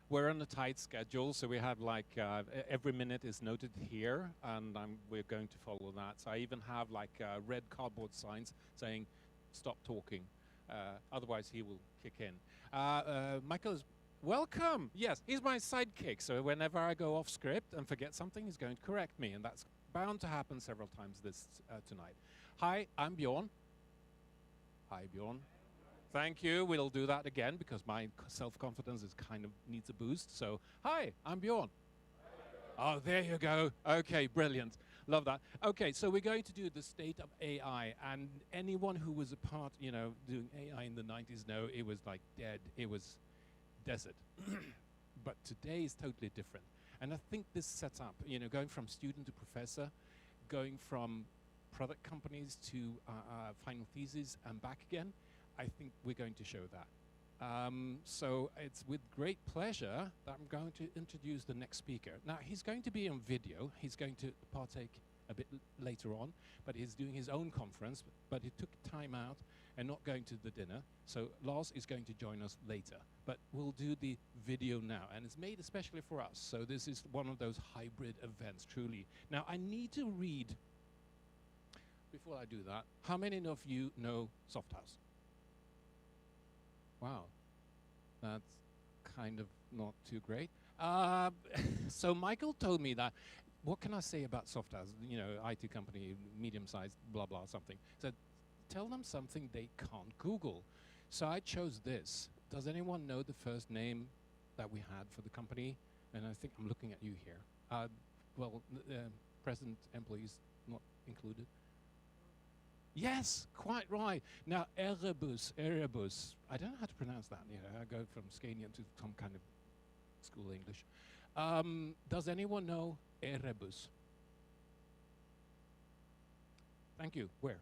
We're on a tight schedule, so we have like every minute is noted here, and we're going to follow that. So I even have like red cardboard signs saying, "Stop talking," otherwise he will kick in. Michael is welcome. Yes, he's my sidekick. So whenever I go off script and forget something, he's going to correct me, and that's bound to happen several times this tonight. Hi, I'm Bjorn. Hi, Bjorn. Thank you. We'll do that again because my self-confidence is kind of needs a boost. So, hi, I'm Bjorn. Oh, there you go. Okay, brilliant. Love that. Okay, so we're going to do the state of AI, and anyone who was a part, doing AI in the 90s know it was like dead. It was desert. But today is totally different. And I think this sets up, going from student to professor, going from product companies to final thesis and back again. I think we're going to show that. So it's with great pleasure that I'm going to introduce the next speaker. Now, he's going to be on video. He's going to partake a bit later on, but he's doing his own conference, but he took time out and not going to the dinner. So Lars is going to join us later, but we'll do the video now, and it's made especially for us. So this is one of those hybrid events, truly. Now, I need to read, before I do that, how many of you know Softhouse? Wow, that's kind of not too great. So Michael told me that, what can I say about Softhouse? IT company, medium-sized, blah, blah, something. So tell them something they can't Google. So I chose this. Does anyone know the first name that we had for the company? And I think I'm looking at you here. Present employees not included. Yes, quite right. Now, Erebus, I don't know how to pronounce that. I go from Scanian to some kind of school English. Does anyone know Erebus? Thank you. Where?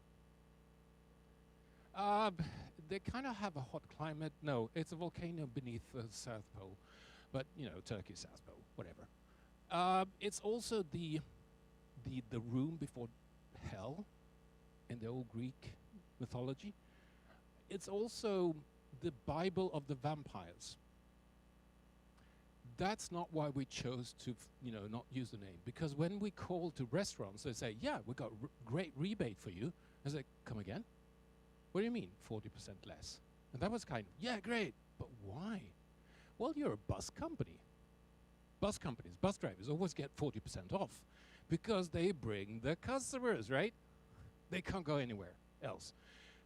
They kind of have a hot climate. No, it's a volcano beneath the South Pole. But, Turkey, South Pole, whatever. It's also the room before hell in the old Greek mythology. It's also the Bible of the vampires. That's not why we chose to, not use the name. Because when we call to restaurants, they say, yeah, we got great rebate for you. I say, come again? What do you mean, 40% less? And that was kind of, yeah, great, but why? Well, you're a bus company. Bus companies, bus drivers always get 40% off because they bring the customers, right? They can't go anywhere else.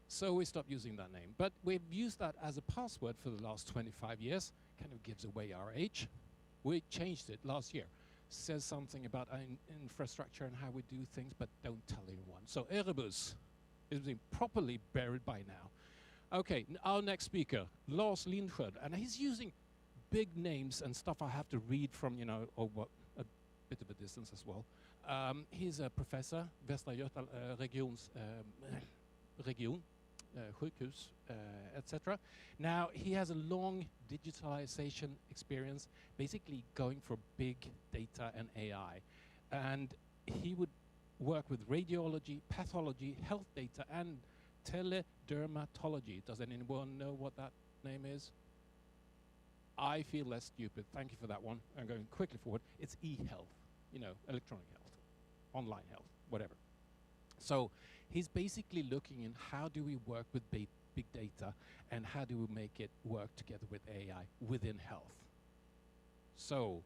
So we stopped using that name. But we've used that as a password for the last 25 years. Kind of gives away our age. We changed it last year. Says something about our infrastructure and how we do things, but don't tell anyone. So Erebus is being properly buried by now. Okay, our next speaker, Lars Lindhead. And he's using big names and stuff I have to read from, a bit of a distance as well. He's a professor, Västra Region, sjukhus, etc. Now, he has a long digitalization experience, basically going for big data and AI. And he would work with radiology, pathology, health data, and teledermatology. Does anyone know what that name is? I feel less stupid. Thank you for that one. I'm going quickly forward. It's e-health, electronic health, online health, whatever. So he's basically looking in how do we work with big data and how do we make it work together with AI within health. So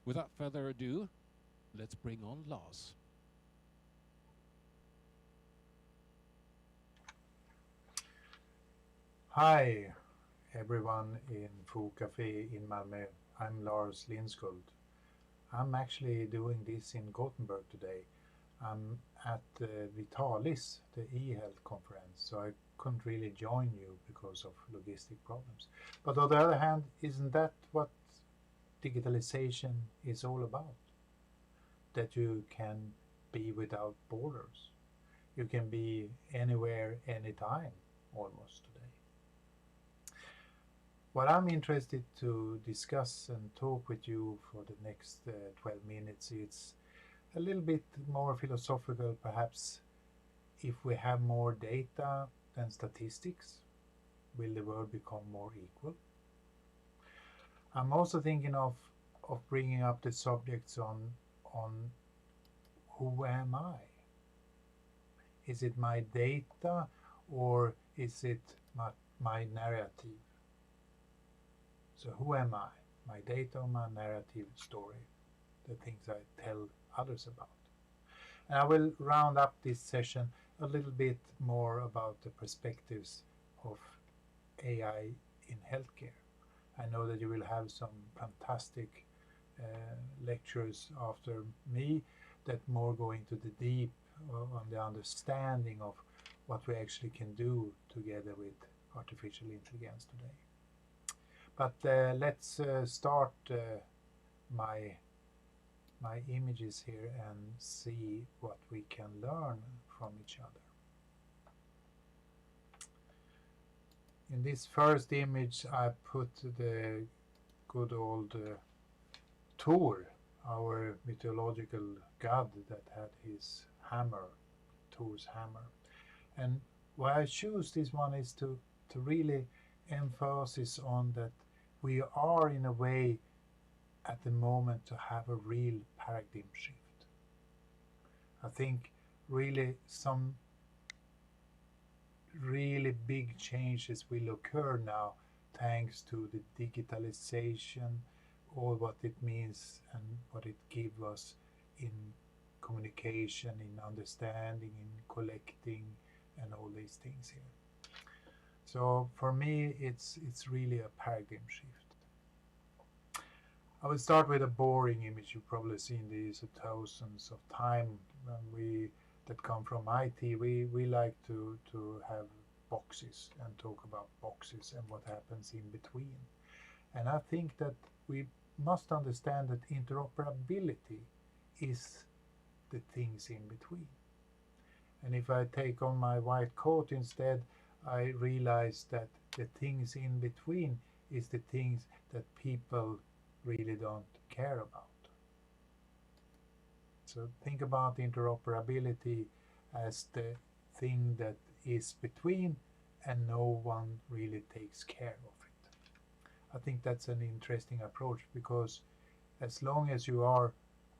without further ado, let's bring on Lars. Hi, everyone in Foo Café in Malmö. I'm Lars Lindhead. I'm actually doing this in Gothenburg today. I'm at Vitalis, the e-health conference, so I couldn't really join you because of logistic problems. But on the other hand, isn't that what digitalization is all about? That you can be without borders. You can be anywhere, anytime, almost today. What I'm interested to discuss and talk with you for the next 12 minutes, it's a little bit more philosophical, perhaps. If we have more data than statistics, will the world become more equal? I'm also thinking of bringing up the subjects on who am I? Is it my data or is it my narrative? So who am I? My data or my narrative story, the things I tell others about. And I will round up this session a little bit more about the perspectives of AI in healthcare. I know that you will have some fantastic lectures after me that more go into the deep on the understanding of what we actually can do together with artificial intelligence today. But let's start my images here and see what we can learn from each other. In this first image I put the good old Thor, our mythological god that had his hammer, Thor's hammer. And why I choose this one is to really emphasize on that we are in a way at the moment to have a real paradigm shift. I think really some really big changes will occur now thanks to the digitalization, all what it means and what it gives us in communication, in understanding, in collecting and all these things here. So for me it's really a paradigm shift. I will start with a boring image. You've probably seen these thousands of times when that come from IT. We like to have boxes and talk about boxes and what happens in between. And I think that we must understand that interoperability is the things in between. And if I take on my white coat instead, I realize that the things in between is the things that people really don't care about. So think about interoperability as the thing that is between and no one really takes care of it. I think that's an interesting approach, because as long as you are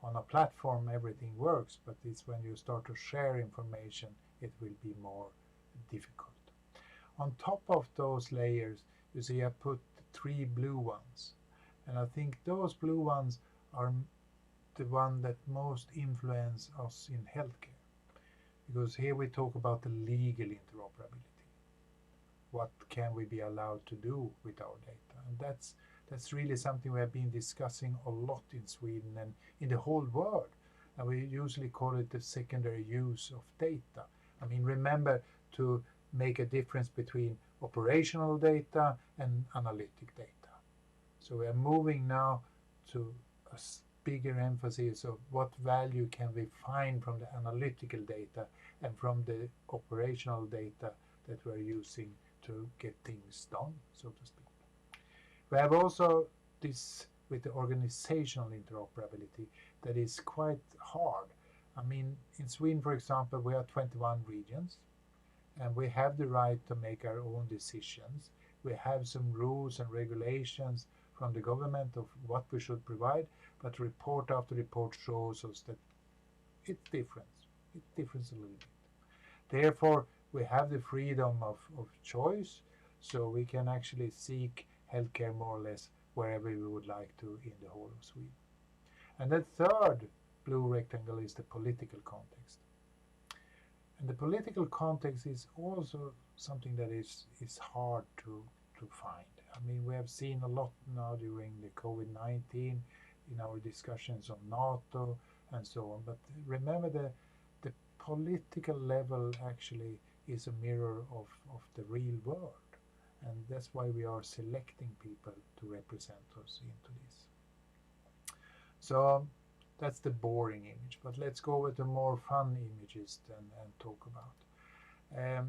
on a platform everything works, but it's when you start to share information it will be more difficult. On top of those layers, you see I put 3 blue ones, and I think those blue ones are the one that most influence us in healthcare, because here we talk about the legal interoperability. What can we be allowed to do with our data? And that's really something we have been discussing a lot in Sweden and in the whole world. And we usually call it the secondary use of data. I mean, remember to make a difference between operational data and analytic data. So we are moving now to a bigger emphasis of what value can we find from the analytical data and from the operational data that we're using to get things done, so to speak. We have also this with the organizational interoperability that is quite hard. I mean, in Sweden, for example, we have 21 regions, and we have the right to make our own decisions. We have some rules and regulations from the government of what we should provide, but report after report shows us that it differs. It differs a little bit. Therefore, we have the freedom of choice, so we can actually seek healthcare more or less wherever we would like to in the whole of Sweden. And the third blue rectangle is the political context. And the political context is also something that is hard to find. I mean, we have seen a lot now during the COVID-19 in our discussions on NATO and so on. But remember, the political level actually is a mirror of the real world. And that's why we are selecting people to represent us into this. So that's the boring image. But let's go with the more fun images and talk about.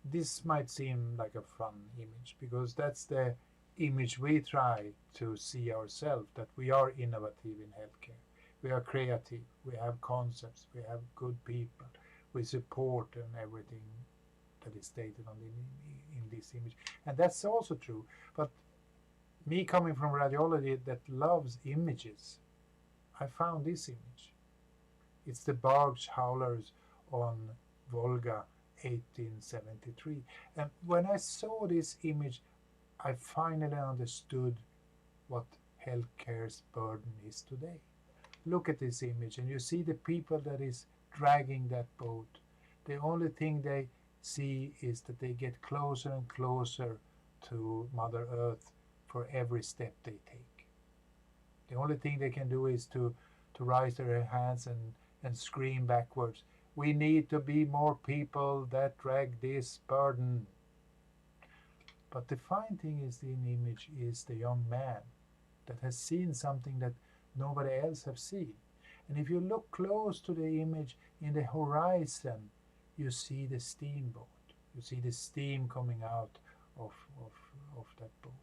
This might seem like a fun image, because that's the image we try to see ourselves, that we are innovative in healthcare. We are creative, we have concepts, we have good people, we support and everything that is stated on in this image. And that's also true. But Me coming from radiology that loves images, I found this image. It's the barge howlers on Volga 1873. And when I saw this image, I finally understood what healthcare's burden is today. Look at this image and you see the people that is dragging that boat. The only thing they see is that they get closer and closer to Mother Earth for every step they take. The only thing they can do is to raise their hands and scream backwards. We need to be more people that drag this burden. But the fine thing is in the image is the young man that has seen something that nobody else has seen. And if you look close to the image in the horizon, you see the steamboat. You see the steam coming out of that boat.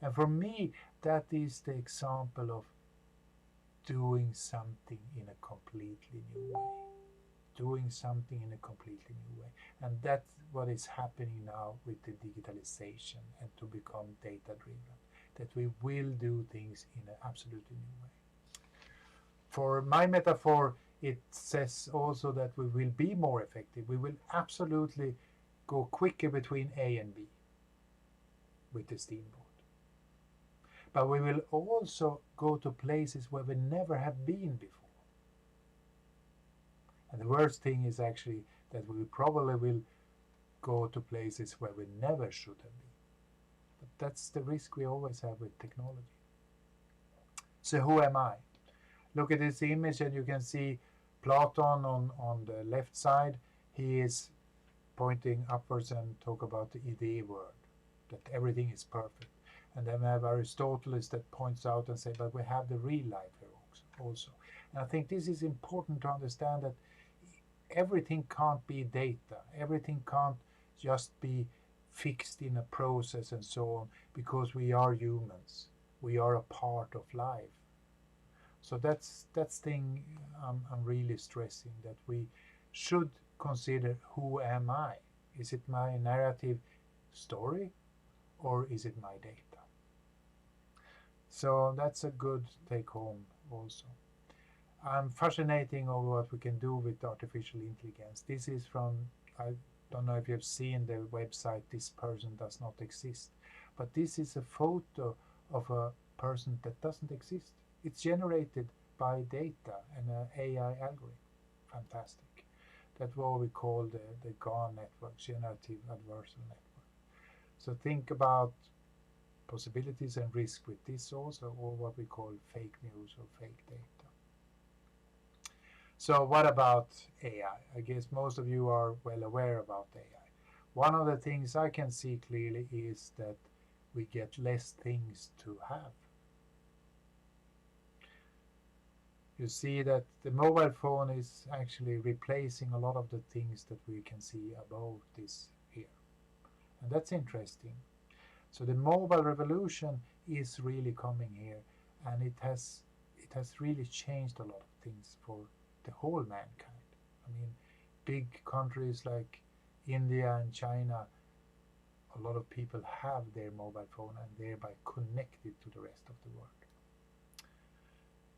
And for me, that is the example of doing something in a completely new way. Doing something in a completely new way. And that's what is happening now with the digitalization and to become data-driven. That we will do things in an absolutely new way. For my metaphor, it says also that we will be more effective. We will absolutely go quicker between A and B with the steamboat. But we will also go to places where we never have been before. And the worst thing is actually that we probably will go to places where we never should have been. But that's the risk we always have with technology. So who am I? Look at this image and you can see Platon on the left side. He is pointing upwards and talk about the idea world, that everything is perfect. And then we have Aristotle that points out and says, but we have the real life here also. And I think this is important to understand that everything can't be data. Everything can't just be fixed in a process and so on, because we are humans. We are a part of life. So that's thing I'm really stressing, that we should consider, who am I? Is it my narrative story or is it my data? So that's a good take home also. I'm fascinating over what we can do with artificial intelligence. This is from, I don't know if you've seen the website This Person Does Not Exist, but this is a photo of a person that doesn't exist. It's generated by data and an AI algorithm. Fantastic. That's what we call the GAN network, Generative Adversarial Network. So think about possibilities and risk with this also, or what we call fake news or fake data. So what about AI? I guess most of you are well aware about AI. One of the things I can see clearly is that we get less things to have. You see that the mobile phone is actually replacing a lot of the things that we can see above this here. And that's interesting. So the mobile revolution is really coming here, and it has really changed a lot of things for the whole mankind. I mean, big countries like India and China, a lot of people have their mobile phone and thereby connected to the rest of the world.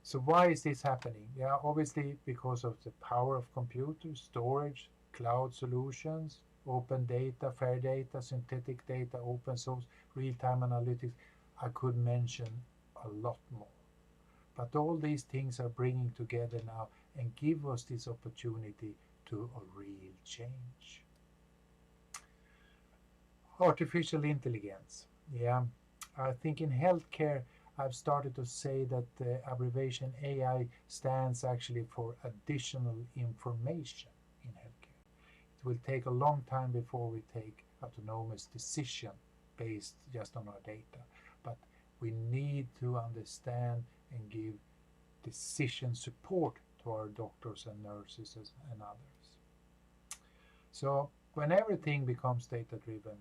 So why is this happening? Yeah, obviously because of the power of computers, storage, cloud solutions, open data, fair data, synthetic data, open source, real-time analytics. I could mention a lot more. But all these things are bringing together now and give us this opportunity to a real change. Artificial intelligence. Yeah, I think in healthcare I've started to say that the abbreviation AI stands actually for additional information in healthcare. It will take a long time before we take autonomous decision based just on our data. But we need to understand and give decision support to our doctors and nurses and others. So when everything becomes data-driven,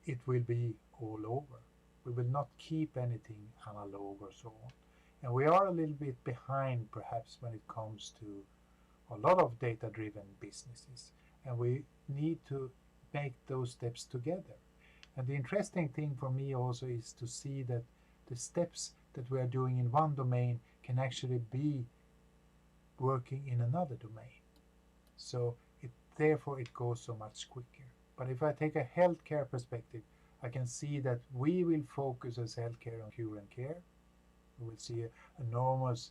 it will be all over. We will not keep anything analog or so on. And we are a little bit behind perhaps when it comes to a lot of data-driven businesses. And we need to make those steps together. And the interesting thing for me also is to see that the steps that we are doing in one domain can actually be working in another domain. So therefore it goes so much quicker. But if I take a healthcare perspective, I can see that we will focus as healthcare on cure and care. We will see enormous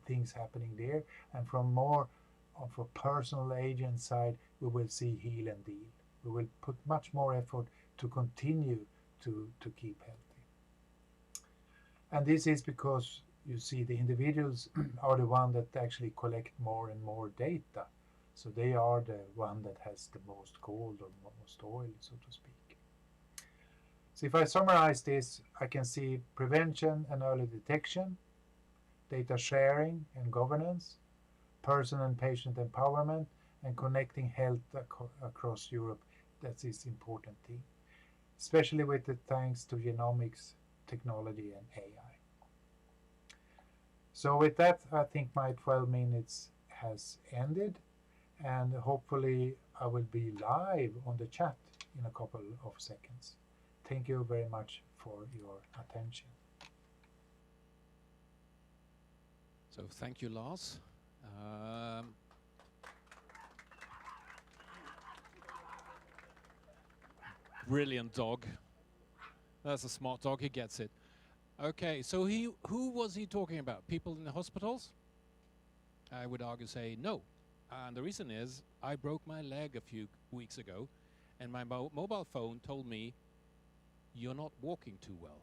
things happening there. And from more of a personal agent side, we will see heal and deal. We will put much more effort to continue to keep healthy. And this is because you see the individuals are the one that actually collect more and more data. So they are the one that has the most gold or most oil, so to speak. So if I summarize this, I can see prevention and early detection, data sharing and governance, person and patient empowerment, and connecting health across Europe. That is important thing, especially with the thanks to genomics, technology, and AI. So with that, I think my 12 minutes has ended, and hopefully I will be live on the chat in a couple of seconds. Thank you very much for your attention. So thank you, Lars. Brilliant dog. That's a smart dog, he gets it. Okay, so who was he talking about? People in the hospitals? I would argue say no. And the reason is, I broke my leg a few weeks ago, and my mobile phone told me, you're not walking too well.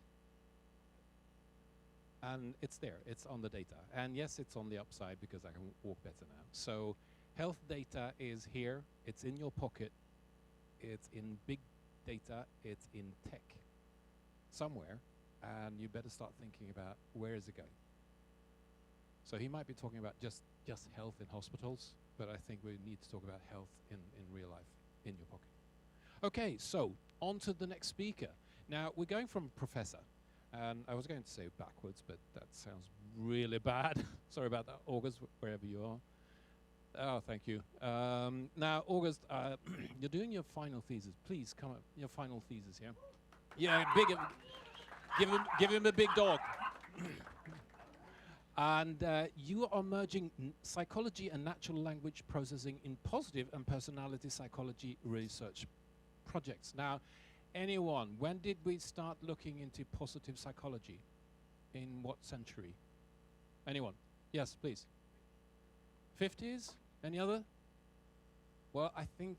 And it's there, it's on the data. And yes, it's on the upside because I can walk better now. So health data is here, it's in your pocket, it's in big data, it's in tech somewhere, and you better start thinking about where is it going. So he might be talking about just health in hospitals, but I think we need to talk about health in real life, in your pocket. Okay, so on to the next speaker. Now, we're going from professor, and I was going to say backwards, but that sounds really bad. Sorry about that, August, wherever you are. Oh, thank you. Now, August, you're doing your final thesis. Please come up, your final thesis here. Yeah, give him a big dog. And you are merging psychology and natural language processing in positive and personality psychology research projects. Now, anyone, when did we start looking into positive psychology? In what century? Anyone? Yes, please. 50s? Any other? Well, I think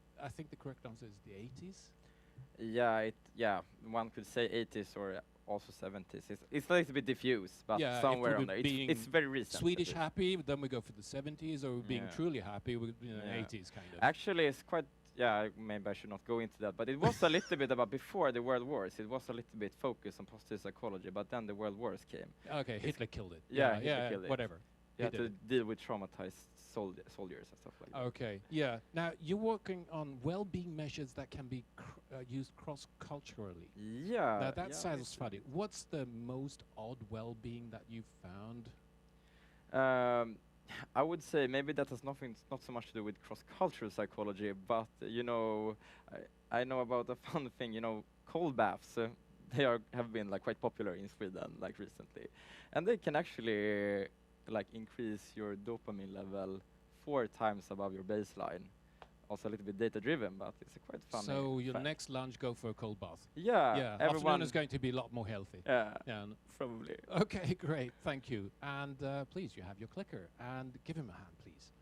the correct answer is the 80s. Yeah, one could say 80s or also 70s. It's a little bit diffuse, but yeah, somewhere on there. It's very recent. Swedish happy, then we go for the 70s, or being truly happy with 80s kind of. Actually, it's quite. Yeah, maybe I should not go into that, but it was a little bit about before the World Wars. It was a little bit focused on positive psychology, but then the World Wars came. Okay, Hitler killed it. Yeah, Hitler killed it. Whatever. You had to deal with traumatized soldiers and stuff like that. Okay, yeah. Now, you're working on well-being measures that can be used cross-culturally. Yeah. Now, that sounds funny. What's the most odd well-being that you've found? I would say maybe that has not so much to do with cross-cultural psychology, but I know about a fun thing. Cold baths. They have been quite popular in Sweden recently, and they can actually increase your dopamine level 4 times above your baseline. Also a little bit data-driven, but it's a quite fun. So your next lunch, go for a cold bath. Yeah. Afternoon is going to be a lot more healthy. Yeah. Probably. Okay, great. Thank you. And please, you have your clicker, and give him a hand, please.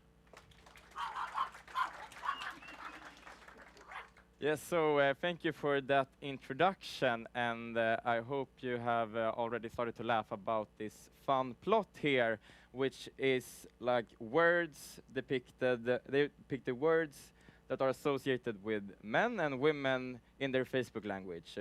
Yes. So thank you for that introduction, and I hope you have already started to laugh about this fun plot here, which is words depicted. They depict the words that are associated with men and women in their Facebook language.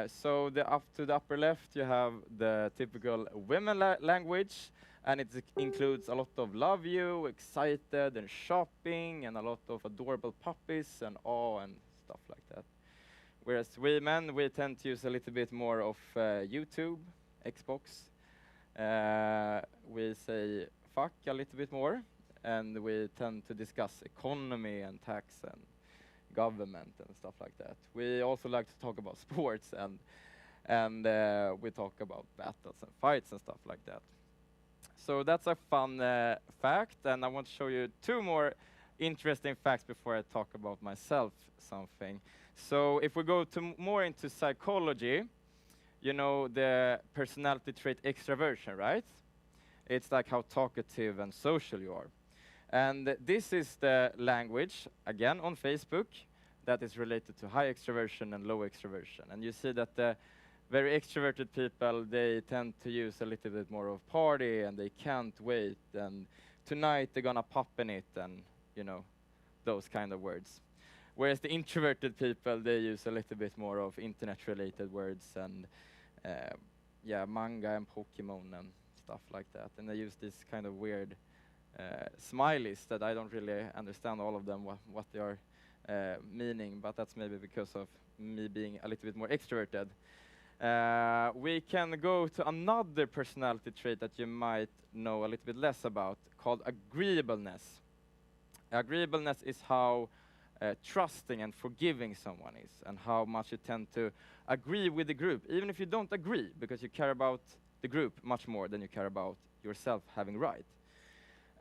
So up to the upper left, you have the typical women language, and it includes a lot of love you, excited, and shopping, and a lot of adorable puppies and awe and stuff like that. Whereas we men, we tend to use a little bit more of YouTube, Xbox. We say fuck a little bit more, and we tend to discuss economy and tax and government and stuff like that. We also like to talk about sports, and we talk about battles and fights and stuff like that. So that's a fun fact, and I want to show you 2 more interesting facts before I talk about myself something. So if we go to more into psychology, you know the personality trait extraversion, right? It's like how talkative and social you are. And this is the language, again, on Facebook, that is related to high extroversion and low extroversion. And you see that the very extroverted people, they tend to use a little bit more of party, and they can't wait, and tonight they're gonna pop in it, and, you know, those kind of words. Whereas the introverted people, they use a little bit more of internet-related words, and, yeah, manga and Pokemon and stuff like that. And they use this kind of weird smileys that I don't really understand all of them, what they are meaning, but that's maybe because of me being a little bit more extroverted. We can go to another personality trait that you might know a little bit less about, called agreeableness. Agreeableness is how trusting and forgiving someone is, and how much you tend to agree with the group, even if you don't agree, because you care about the group much more than you care about yourself having right.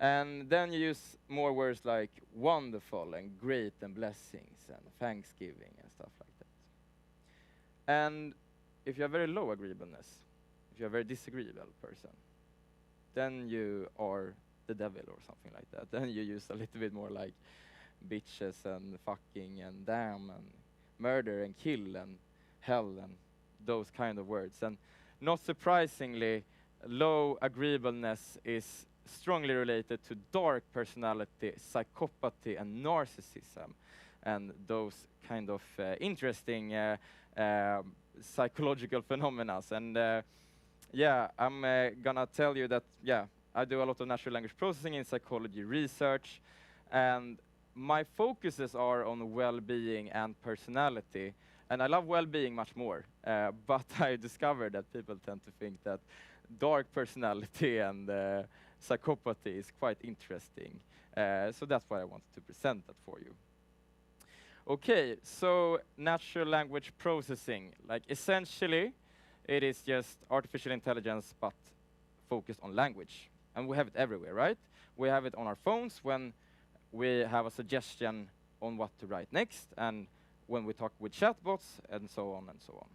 And then you use more words like wonderful and great and blessings and thanksgiving and stuff like that. And if you have very low agreeableness, if you're a very disagreeable person, then you are the devil or something like that. Then you use a little bit more like bitches and fucking and damn and murder and kill and hell and those kind of words. And not surprisingly, low agreeableness is strongly related to dark personality, psychopathy, and narcissism, and those kind of interesting psychological phenomena. And yeah, I'm gonna tell you that, yeah, I do a lot of natural language processing in psychology research, and my focuses are on well-being and personality. And I love well-being much more, but I discovered that people tend to think that dark personality and psychopathy is quite interesting. So that's why I wanted to present that for you. Okay, so natural language processing, like essentially, it is just artificial intelligence, but focused on language. And we have it everywhere, right? We have it on our phones when we have a suggestion on what to write next, and when we talk with chatbots, and so on and so on.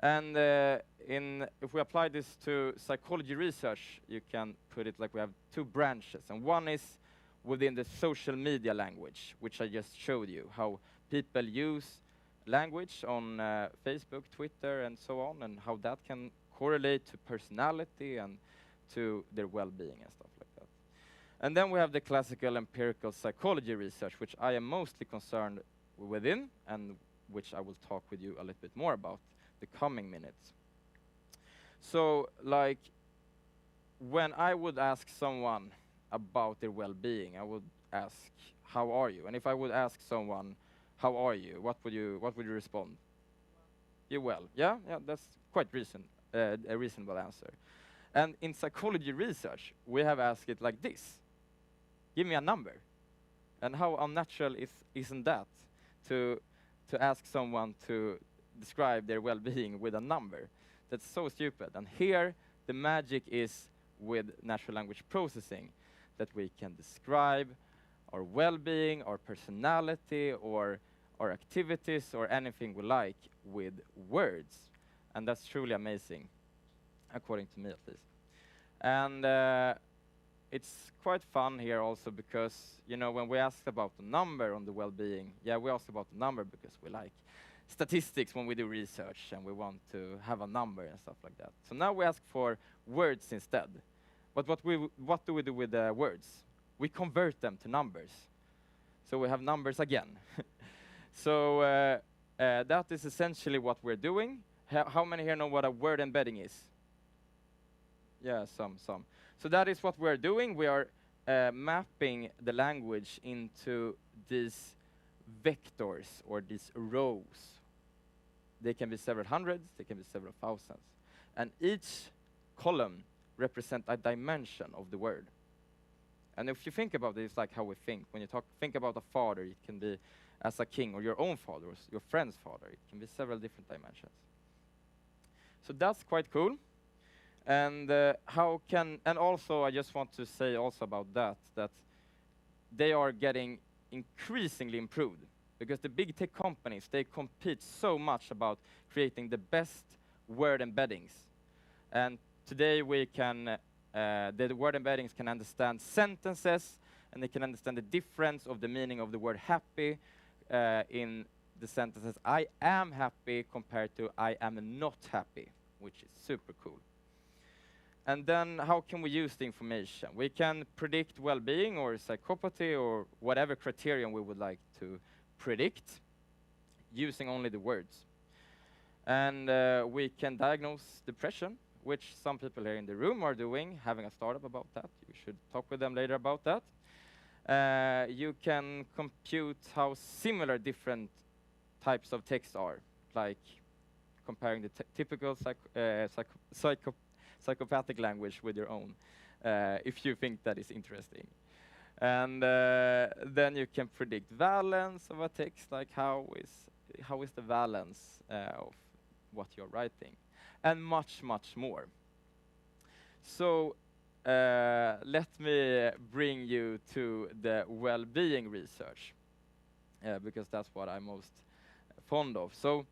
And if we apply this to psychology research, you can put it like we have 2 branches. And one is within the social media language, which I just showed you, how people use language on Facebook, Twitter, and so on, and how that can correlate to personality and to their well-being and stuff like that. And then we have the classical empirical psychology research, which I am mostly concerned within, and which I will talk with you a little bit more about the coming minutes. So, like, when I would ask someone about their well-being, I would ask, how are you? And if I would ask someone, how are you? What would you respond? You're well. Yeah, that's quite a reasonable answer. And in psychology research, we have asked it like this. Give me a number. And how unnatural isn't that to ask someone to describe their well-being with a number? That's so stupid. And here, the magic is with natural language processing, that we can describe our well-being, our personality, or our activities, or anything we like with words. And that's truly amazing, according to me at least. And it's quite fun here also because, you know, when we asked about the number on the well-being, yeah, we asked about the number because we like statistics when we do research, and we want to have a number and stuff like that. So now we ask for words instead. But what do we do with the words? We convert them to numbers. So we have numbers again. So that is essentially what we're doing. How many here know what a word embedding is? Yeah, some. So that is what we're doing. We are mapping the language into these vectors, or these rows. They can be several hundreds, they can be several thousands. And each column represents a dimension of the word. And if you think about it, it's like how we think. When you think about a father, it can be as a king, or your own father, or your friend's father. It can be several different dimensions. So that's quite cool. And and also I just want to say also about that they are getting increasingly improved, because the big tech companies, they compete so much about creating the best word embeddings. And today we can, the word embeddings can understand sentences, and they can understand the difference of the meaning of the word happy in the sentences I am happy compared to I am not happy, which is super cool. And then how can we use the information? We can predict well-being or psychopathy or whatever criterion we would like to predict using only the words. And we can diagnose depression, which some people here in the room are doing, having a startup about that. You should talk with them later about that. You can compute how similar different types of text are, like comparing the typical psychopathic language with your own, if you think that is interesting. And then you can predict valence of a text, like how is the valence of what you're writing, and much, much more. So let me bring you to the well-being research, because that's what I'm most fond of. So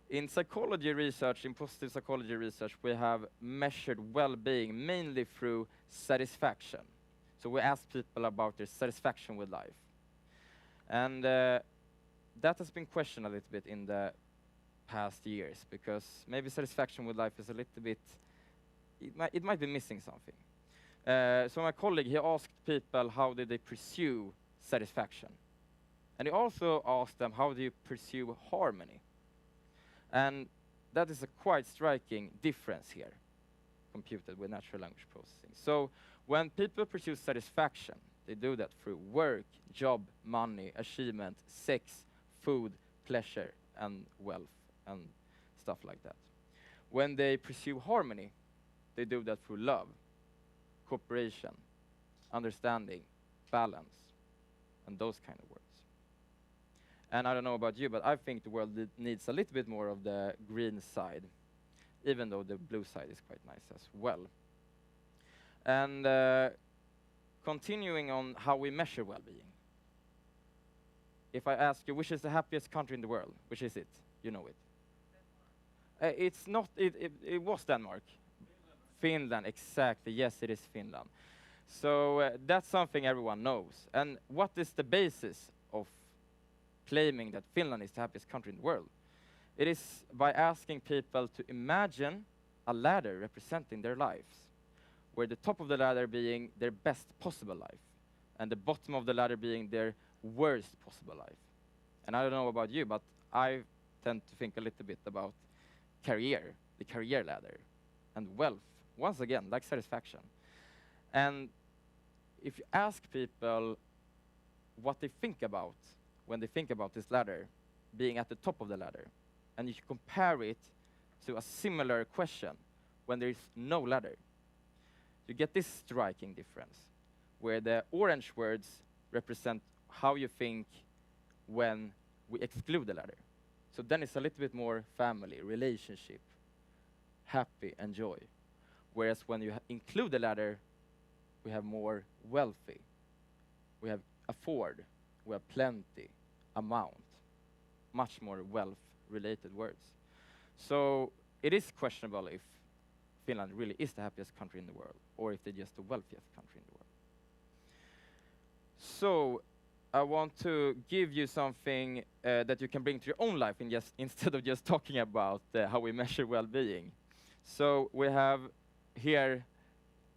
in psychology research, in positive psychology research, we have measured well-being mainly through satisfaction. So we ask people about their satisfaction with life. And that has been questioned a little bit in the past years, because maybe satisfaction with life is a little bit, it might be missing something. So my colleague, he asked people how did they pursue satisfaction. And he also asked them, how do you pursue harmony? And that is a quite striking difference here, computed with natural language processing. So when people pursue satisfaction, they do that through work, job, money, achievement, sex, food, pleasure, and wealth, and stuff like that. When they pursue harmony, they do that through love, cooperation, understanding, balance, and those kind of words. And I don't know about you, but I think the world needs a little bit more of the green side, even though the blue side is quite nice as well. And continuing on how we measure well-being. If I ask you, which is the happiest country in the world, which is it? You know it. It's not, it was Denmark. Finland, exactly. Yes, it is Finland. So that's something everyone knows. And what is the basis of claiming that Finland is the happiest country in the world? It is by asking people to imagine a ladder representing their lives, where the top of the ladder being their best possible life, and the bottom of the ladder being their worst possible life. And I don't know about you, but I tend to think a little bit about career, the career ladder, and wealth, once again, like satisfaction. And if you ask people what they think about when they think about this ladder being at the top of the ladder, and you compare it to a similar question when there is no ladder, you get this striking difference, where the orange words represent how you think when we exclude the ladder. So then it's a little bit more family, relationship, happy, and joy. Whereas when you include the ladder, we have more wealthy, we have afford, we have plenty, amount, much more wealth-related words. So it is questionable if Finland really is the happiest country in the world, or if they're just the wealthiest country in the world. So I want to give you something that you can bring to your own life instead of just talking about how we measure well-being. So we have here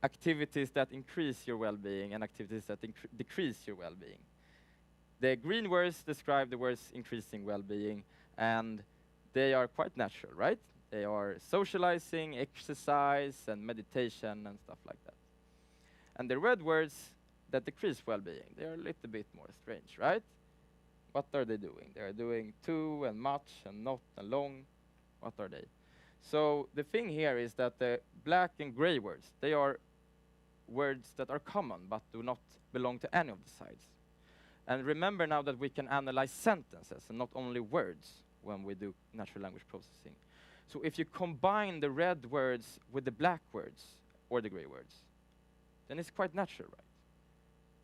activities that increase your well-being and activities that decrease your well-being. The green words describe the words increasing well-being, and they are quite natural, right? They are socializing, exercise, and meditation, and stuff like that. And the red words that decrease well-being, they are a little bit more strange, right? What are they doing? They are doing too, and much, and not, and long. What are they? So the thing here is that the black and gray words, they are words that are common but do not belong to any of the sides. And remember now that we can analyze sentences and not only words when we do natural language processing. So if you combine the red words with the black words or the gray words, then it's quite natural, right?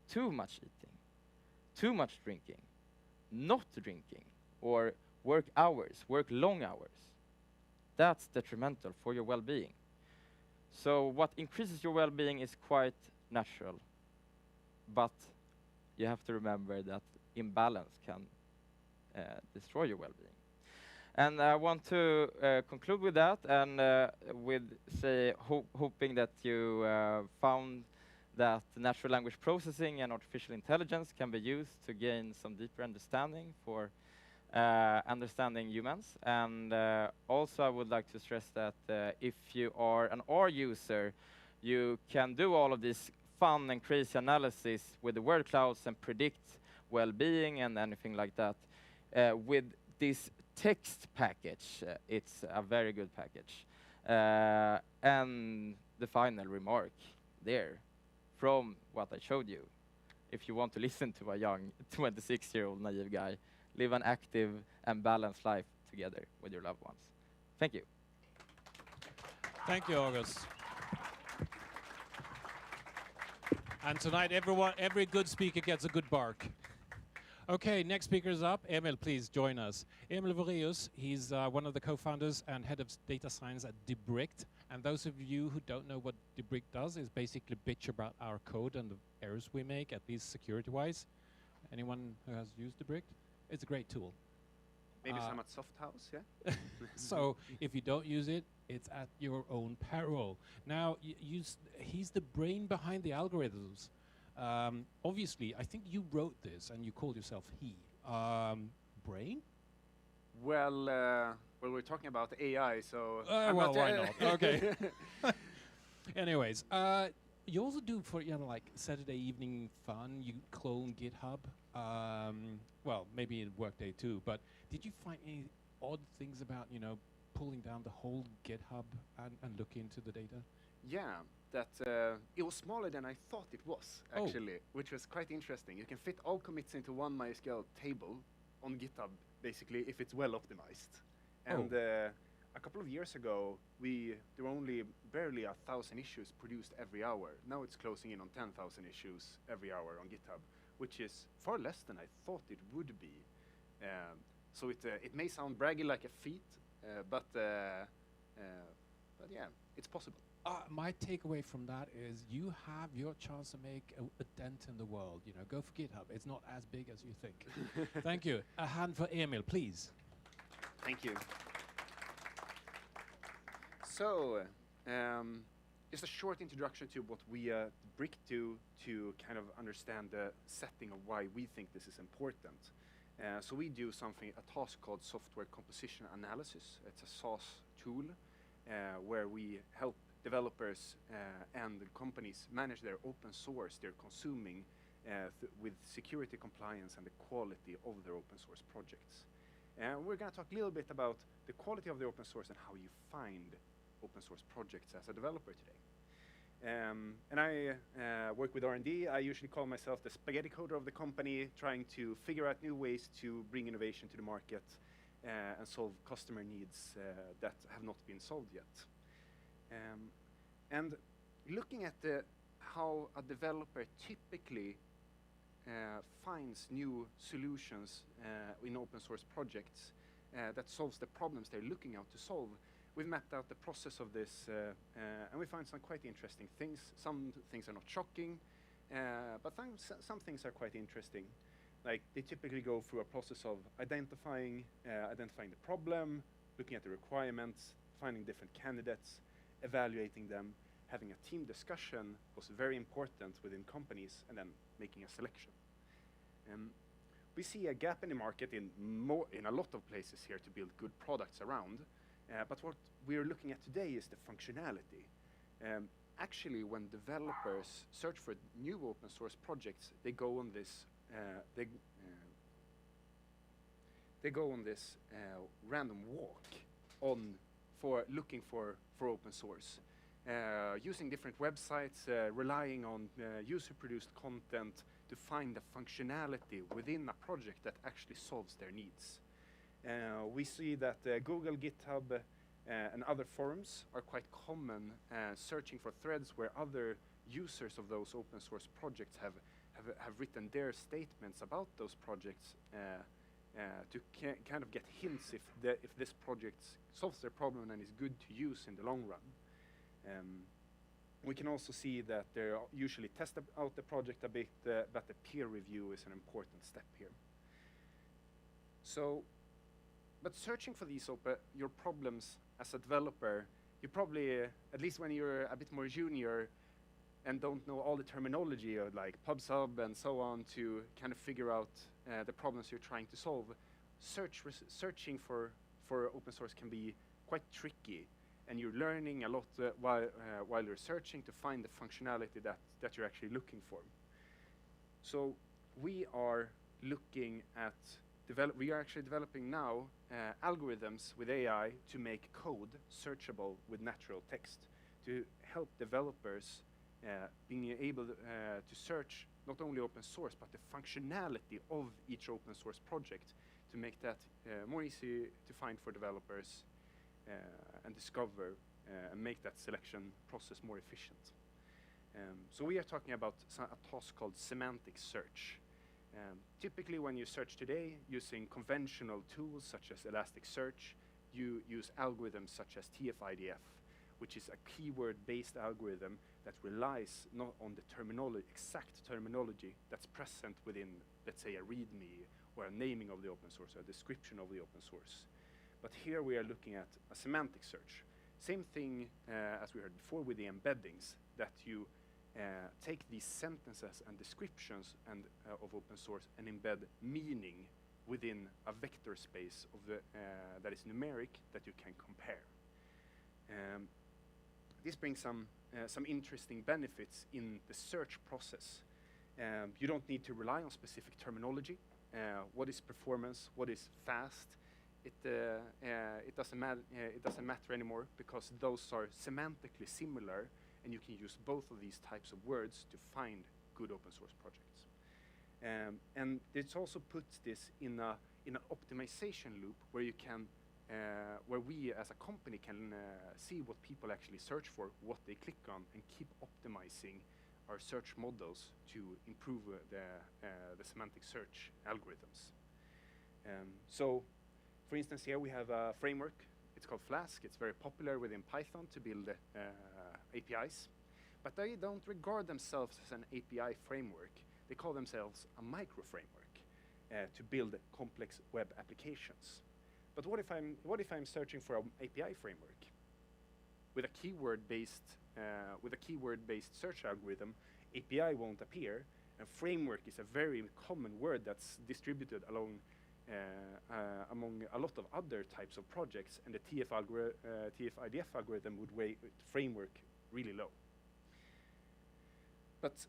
Too much eating, too much drinking, not drinking, or work hours, work long hours. That's detrimental for your well-being. So what increases your well-being is quite natural, but you have to remember that imbalance can destroy your well-being. And I want to conclude with that, and with hoping that you found that natural language processing and artificial intelligence can be used to gain some deeper understanding for understanding humans. And also I would like to stress that if you are an R user, you can do all of this fun and crazy analysis with the word clouds and predict well-being and anything like that. With this text package, it's a very good package. And the final remark there, from what I showed you, if you want to listen to a young 26-year-old naive guy, live an active and balanced life together with your loved ones. Thank you. Thank you, August. And tonight, every good speaker gets a good bark. Okay, next speaker is up. Emil, please join us. Emil Voreus, he's one of the co-founders and head of data science at Debricked. And those of you who don't know what Debricked does is basically bitch about our code and the errors we make, at least security-wise. Anyone who has used Debricked? It's a great tool. Maybe some at Soft House, yeah? So if you don't use it, it's at your own peril. Now, he's the brain behind the algorithms. Obviously, I think you wrote this and you called yourself he. Brain? Well, we're talking about AI, so... well, why not? Okay. Anyways, you also do for, like Saturday evening fun, you clone GitHub. Well, maybe in Workday too, but did you find any odd things about, pulling down the whole GitHub and look into the data? Yeah, that it was smaller than I thought it was, actually, which was quite interesting. You can fit all commits into one MySQL table on GitHub, basically, if it's well optimized. And a couple of years ago, there were only barely 1,000 issues produced every hour. Now it's closing in on 10,000 issues every hour on GitHub, which is far less than I thought it would be. So it may sound braggy like a feat, but yeah, it's possible. My takeaway from that is you have your chance to make a dent in the world. Go for GitHub. It's not as big as you think. Thank you. A hand for Emil, please. Thank you. So, just a short introduction to what we Brick do to kind of understand the setting of why we think this is important. So we do a task called software composition analysis. It's a SaaS tool where we help developers and companies manage their open source they're consuming with security compliance and the quality of their open source projects. We're going to talk a little bit about the quality of the open source and how you find open source projects as a developer today. And I work with R&D. I usually call myself the spaghetti coder of the company, trying to figure out new ways to bring innovation to the market and solve customer needs that have not been solved yet. And looking at how a developer typically finds new solutions in open source projects that solves the problems they're looking out to solve, we've mapped out the process of this, and we find some quite interesting things. Some things are not shocking, but some things are quite interesting. Like, they typically go through a process of identifying the problem, looking at the requirements, finding different candidates, evaluating them, having a team discussion was very important within companies, and then making a selection. We see a gap in the market in a lot of places here to build good products around. But what we're looking at today is the functionality. Actually, when developers search for new open source projects, they go on this random walk for looking for open source. using different websites, relying on user-produced content to find the functionality within a project that actually solves their needs. We see that Google, GitHub, and other forums are quite common, searching for threads where other users of those open source projects have written their statements about those projects to kind of get hints if this project solves their problem and is good to use in the long run. We can also see that they usually test out the project a bit, but the peer review is an important step here. So, but searching for these your problems as a developer, you probably, at least when you're a bit more junior and don't know all the terminology of like PubSub and so on to kind of figure out the problems you're trying to solve, searching for open source can be quite tricky, and you're learning a lot while you're searching to find the functionality that you're actually looking for. So we are looking at we are actually developing now algorithms with AI to make code searchable with natural text to help developers being able to search not only open source but the functionality of each open source project to make that more easy to find for developers and discover and make that selection process more efficient. So we are talking about a task called Semantic Search. Typically when you search today using conventional tools such as Elasticsearch, you use algorithms such as TF-IDF, which is a keyword-based algorithm that relies not on the exact terminology that's present within, let's say, a README or a naming of the open source or a description of the open source. But here we are looking at a semantic search. Same thing as we heard before with the embeddings, that you take these sentences and descriptions of open source and embed meaning within a vector space of that is numeric that you can compare. This brings some interesting benefits in the search process. You don't need to rely on specific terminology. What is performance? What is fast? It doesn't matter anymore because those are semantically similar, and you can use both of these types of words to find good open source projects. And it also puts this in an optimization loop where you can, where we as a company can see what people actually search for, what they click on, and keep optimizing our search models to improve the semantic search algorithms. So, for instance, here we have a framework. It's called Flask. It's very popular within Python to build APIs. But they don't regard themselves as an API framework. They call themselves a micro framework to build complex web applications. But what if I'm searching for an API framework with a keyword-based search algorithm? API won't appear, and framework is a very common word that's distributed among a lot of other types of projects, and the TF-IDF algorithm would weigh framework really low. But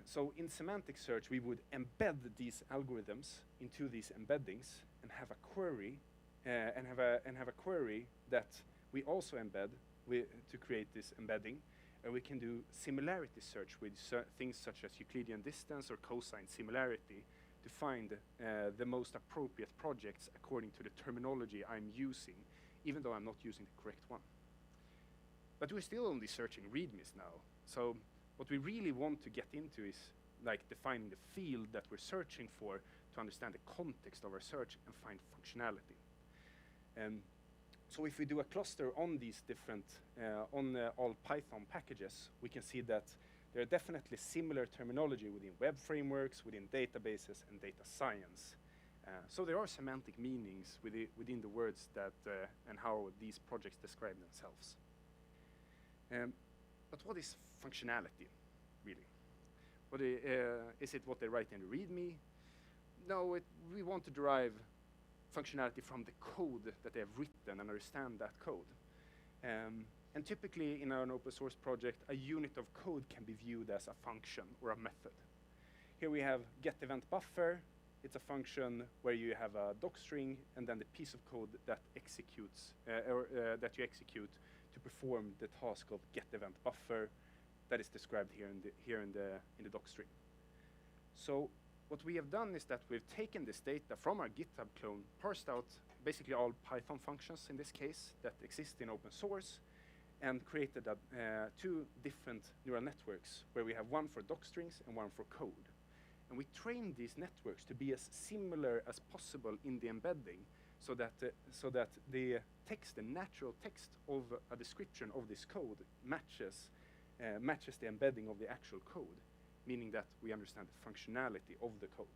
so in semantic search, we would embed these algorithms into these embeddings and have a query, and have a query that we also embed to create this embedding. And we can do similarity search with things such as Euclidean distance or cosine similarity to find the most appropriate projects according to the terminology I'm using, even though I'm not using the correct one. But we're still only searching READMEs now. So what we really want to get into is like defining the field that we're searching for to understand the context of our search and find functionality. So if we do a cluster on these different, all Python packages, we can see that there are definitely similar terminology within web frameworks, within databases, and data science. So there are semantic meanings within the words that and how these projects describe themselves. But what is functionality, really? Is it what they write in the README? No, we want to derive functionality from the code that they have written and understand that code. And typically in an open source project, a unit of code can be viewed as a function or a method. Here we have getEventBuffer. It's a function where you have a docstring and then the piece of code that executes, that you execute to perform the task of get event buffer that is described here in the docstring. So what we have done is that we've taken this data from our GitHub clone, parsed out basically all Python functions in this case that exist in open source, and created two different neural networks where we have one for docstrings and one for code. And we trained these networks to be as similar as possible in the embedding so that the text, the natural text of a description of this code matches the embedding of the actual code, meaning that we understand the functionality of the code.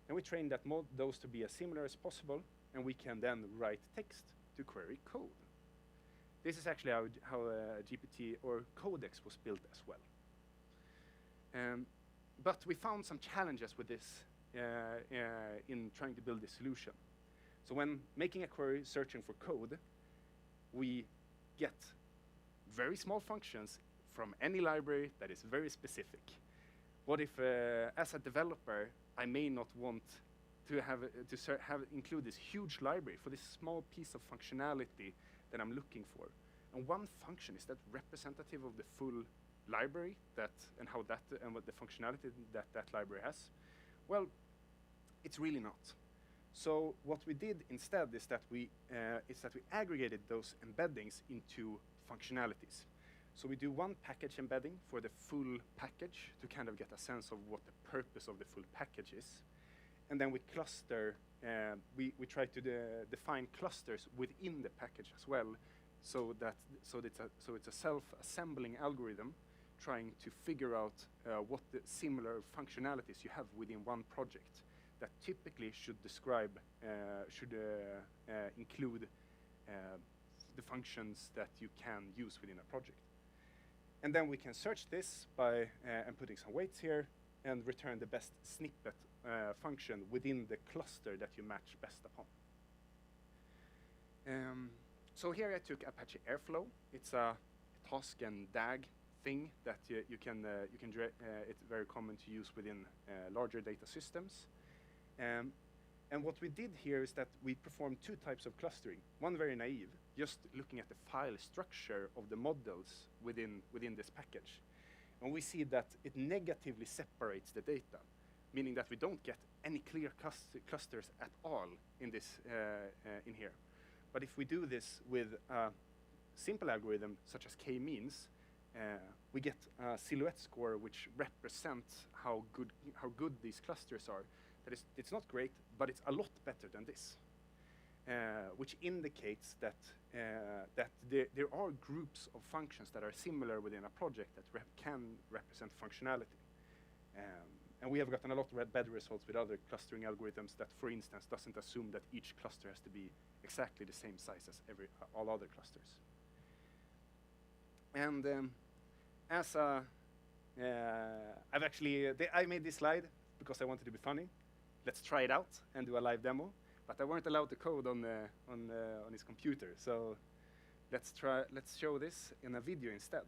And we train those to be as similar as possible, and we can then write text to query code. This is actually how GPT or Codex was built as well. But we found some challenges with this in trying to build this solution. So when making a query searching for code, we get very small functions from any library that is very specific. What if, as a developer, I may not want to include this huge library for this small piece of functionality that I'm looking for? And one function, is that representative of the full library and what the functionality that library has? Well, it's really not. So what we did instead is that we aggregated those embeddings into functionalities. So we do one package embedding for the full package to kind of get a sense of what the purpose of the full package is. And then we cluster, we try to define clusters within the package as well, so it's a self-assembling algorithm trying to figure out what the similar functionalities you have within one project that typically should include the functions that you can use within a project. And then we can search this by and putting some weights here and return the best snippet function within the cluster that you match best upon. So here I took Apache Airflow. It's a task and DAG thing that it's very common to use within larger data systems. And what we did here is that we performed two types of clustering. One very naive, just looking at the file structure of the models within this package. And we see that it negatively separates the data, meaning that we don't get any clear clusters at all in this in here. But if we do this with a simple algorithm such as k-means, we get a silhouette score which represents how good these clusters are. It's not great, but it's a lot better than this, which indicates that there are groups of functions that are similar within a project that can represent functionality. And we have gotten a lot better results with other clustering algorithms that, for instance, doesn't assume that each cluster has to be exactly the same size as all other clusters. And I made this slide because I wanted to be funny. Let's try it out and do a live demo. But I weren't allowed to code on his computer, so let's show this in a video instead.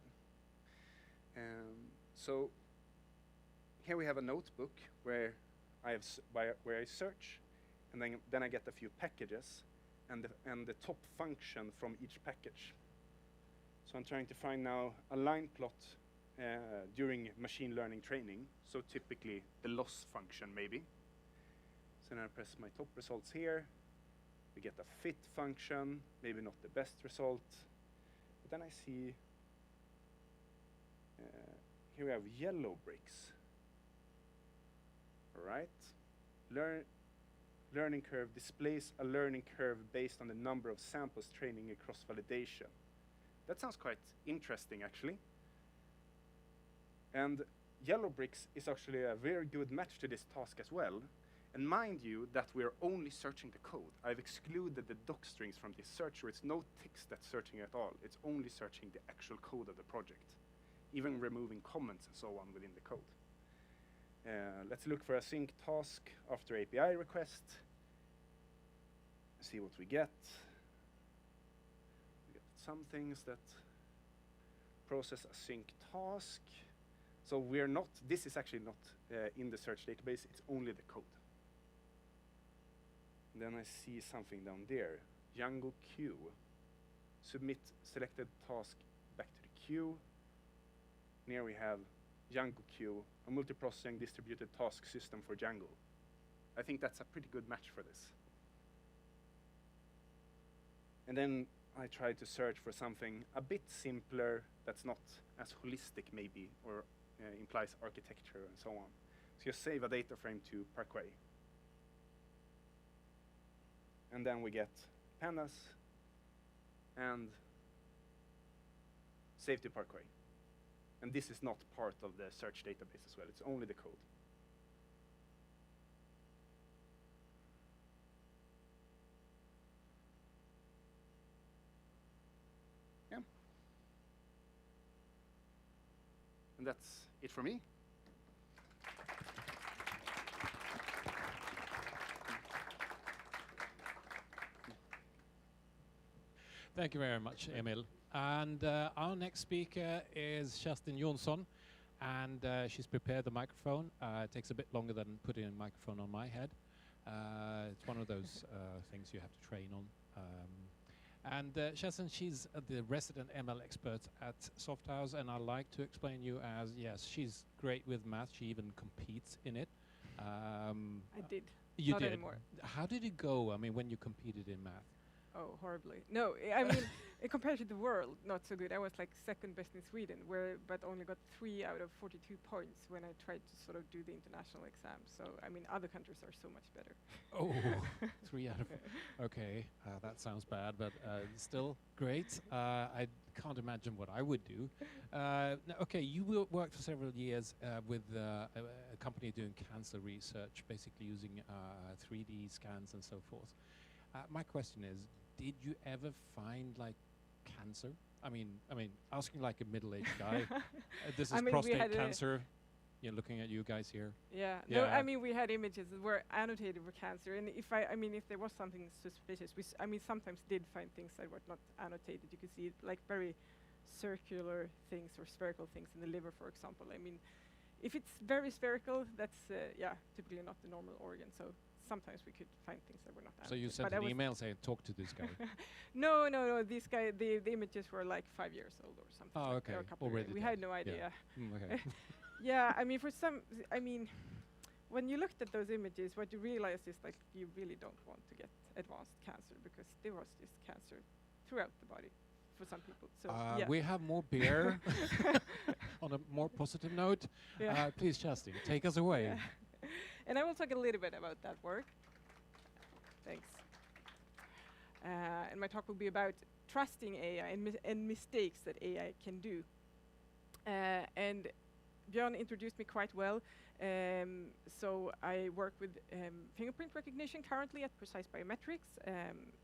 So here we have a notebook where I search, and then I get a few packages and the top function from each package. So I'm trying to find now a line plot during machine learning training. So typically the loss function maybe. So then I press my top results here. We get a fit function, maybe not the best result. But then I see, here we have yellow bricks. All right. Learning curve displays a learning curve based on the number of samples training across validation. That sounds quite interesting, actually. And yellow bricks is actually a very good match to this task as well. And mind you that we're only searching the code. I've excluded the doc strings from this search, where it's no text that's searching at all. It's only searching the actual code of the project, even removing comments and so on within the code. Let's look for a sync task after API request. See what we get. We get some things that process a sync task. So we're not, this is actually not in the search database, it's only the code. And then I see something down there, Django Q. submit selected task back to the queue. And here we have Django queue, a multiprocessing distributed task system for Django. I think that's a pretty good match for this. And then I tried to search for something a bit simpler that's not as holistic maybe, or implies architecture and so on. So you save a data frame to Parquet. And then we get pandas and save to Parquet. And this is not part of the search database as well, it's only the code. Yeah. And that's it for me. Thank you very much, Emil. And our next speaker is Junson, and she's prepared the microphone. It takes a bit longer than putting a microphone on my head. It's one of those things you have to train on. And Kerstin, she's the resident ML expert at Softhouse, and I like to explain you as, yes, she's great with math. She even competes in it. I did. You Not did. anymore. How did it go? I mean, when you competed in math? Oh, horribly. No, I mean, compared to the world, not so good. I was like second best in Sweden, but only got 3 out of 42 points when I tried to sort of do the international exam. So, I mean, other countries are so much better. Oh, 3 out of... Okay, that sounds bad, but still great. I can't imagine what I would do. Okay, you worked for several years with a company doing cancer research, basically using 3D scans and so forth. My question is, did you ever find like cancer? I mean, asking like a middle-aged guy. This is prostate cancer. You're looking at you guys here. Yeah. No, I mean, we had images that were annotated for cancer, and if there was something suspicious, we sometimes did find things that were not annotated. You could see like very circular things or spherical things in the liver, for example. I mean, if it's very spherical, that's typically not the normal organ. So sometimes we could find things that were not annotated. So you sent an email saying, talk to this guy? No. This guy, the images were like 5 years old or something. Oh, okay. We had no idea. Yeah. Okay. Yeah, I mean, when you looked at those images, what you realize is like you really don't want to get advanced cancer, because there was just cancer throughout the body for some people. So we have more beer. On a more positive note, please, Kerstin, take us away. Yeah. And I will talk a little bit about that work. Thanks. And my talk will be about trusting AI and mistakes that AI can do. And Björn introduced me quite well. So I work with fingerprint recognition currently at Precise Biometrics,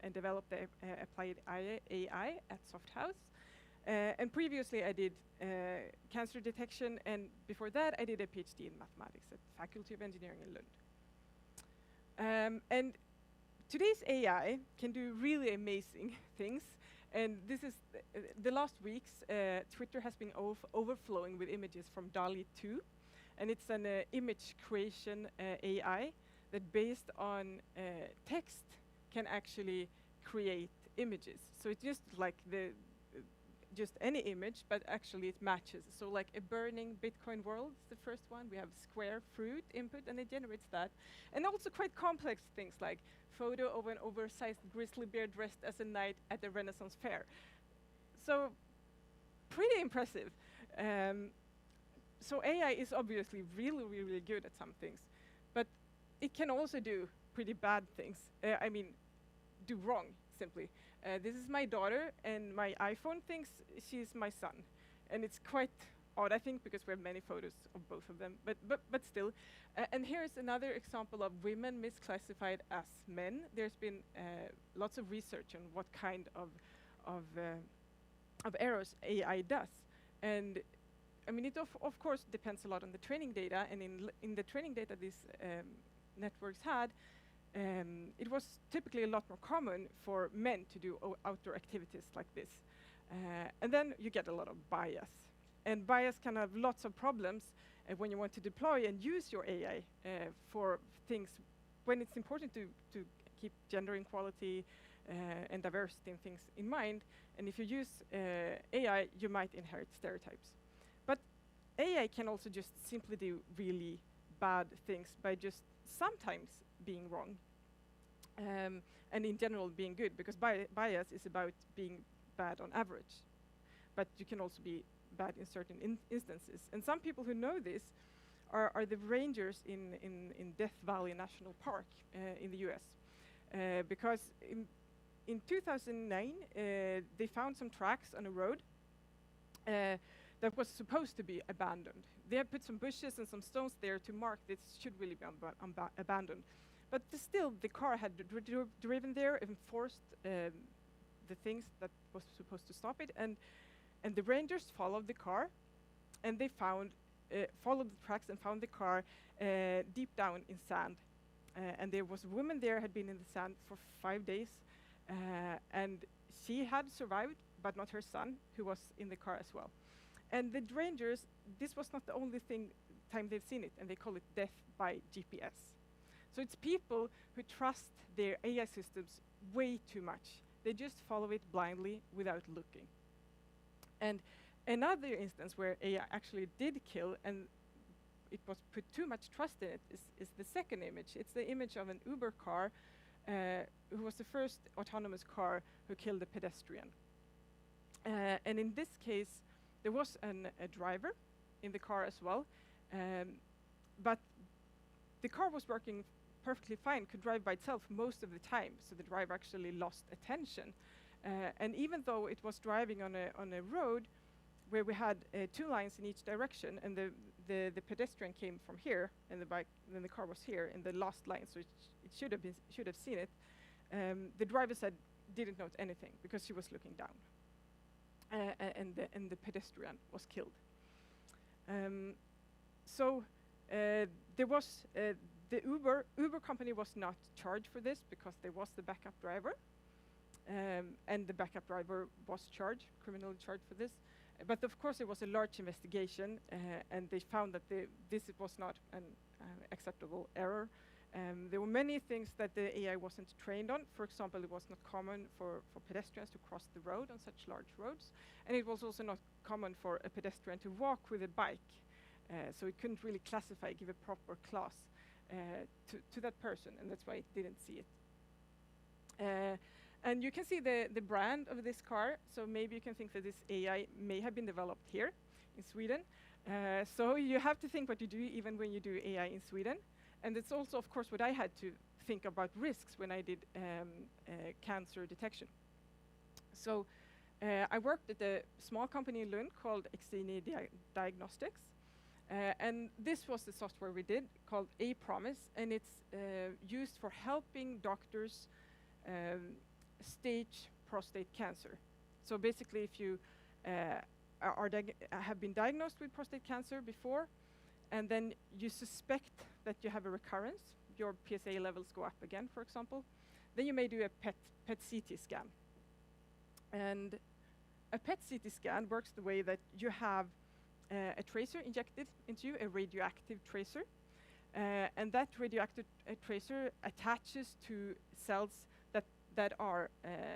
and developed the applied AI at Softhouse. And previously I did cancer detection, and before that I did a PhD in mathematics at Faculty of Engineering in Lund. And today's AI can do really amazing things. And this is the last weeks, Twitter has been overflowing with images from DALL-E 2. And it's an image creation AI that, based on text, can actually create images. So it's just like just any image, but actually it matches. So like a burning Bitcoin world is the first one. We have square fruit input, and it generates that. And also quite complex things like photo of an oversized grizzly bear dressed as a knight at a Renaissance fair. So pretty impressive. So AI is obviously really, really good at some things, but it can also do pretty bad things. Do wrong, simply. This is my daughter, and my iPhone thinks she's my son. And it's quite odd, I think, because we have many photos of both of them, but still. And here's another example of women misclassified as men. There's been lots of research on what kind of errors AI does. And I mean, it of course depends a lot on the training data, and in the training data these networks had, it was typically a lot more common for men to do outdoor activities like this. And then you get a lot of bias. And bias can have lots of problems when you want to deploy and use your AI for things when it's important to keep gender equality, and diversity and things in mind. And if you use AI, you might inherit stereotypes. But AI can also just simply do really bad things by just sometimes being wrong, and in general being good, because bias is about being bad on average. But you can also be bad in certain instances. And some people who know this are the rangers in Death Valley National Park in the US. Because in 2009, they found some tracks on a road that was supposed to be abandoned. They had put some bushes and some stones there to mark this should really be abandoned. But still, the car had driven there and forced the things that was supposed to stop it. And the rangers followed the car, and they followed the tracks and found the car deep down in sand. And there was a woman there, had been in the sand for 5 days, and she had survived, but not her son, who was in the car as well. And the rangers, this was not the only time they've seen it, and they call it death by GPS. So it's people who trust their AI systems way too much. They just follow it blindly without looking. And another instance where AI actually did kill, and it was put too much trust in it, is the second image. It's the image of an Uber car who was the first autonomous car who killed a pedestrian. And in this case, there was a driver in the car as well, but the car was working perfectly fine, could drive by itself most of the time, so the driver actually lost attention. And even though it was driving on a road where we had 2 lines in each direction, and the pedestrian came from here, and then the car was here in the last line, so it should have seen it. The driver didn't note anything because she was looking down, and the pedestrian was killed. So there was the Uber company was not charged for this because there was the backup driver, and the backup driver was criminally charged for this. But of course, there was a large investigation, and they found that this was not an acceptable error. There were many things that the AI wasn't trained on. For example, it was not common for pedestrians to cross the road on such large roads, and it was also not common for a pedestrian to walk with a bike. So it couldn't really give a proper class to that person, and that's why it didn't see it. And you can see the brand of this car, so maybe you can think that this AI may have been developed here in Sweden. So you have to think what you do even when you do AI in Sweden. And it's also, of course, what I had to think about risks when I did cancer detection. So I worked at a small company in Lund called Exini Diagnostics. And this was the software we did called A-Promise, and it's used for helping doctors stage prostate cancer. So basically, if you have been diagnosed with prostate cancer before, and then you suspect that you have a recurrence, your PSA levels go up again, for example, then you may do a PET CT scan. And a PET CT scan works the way that you have a tracer injected into you, a radioactive tracer, and that radioactive tracer attaches to cells that are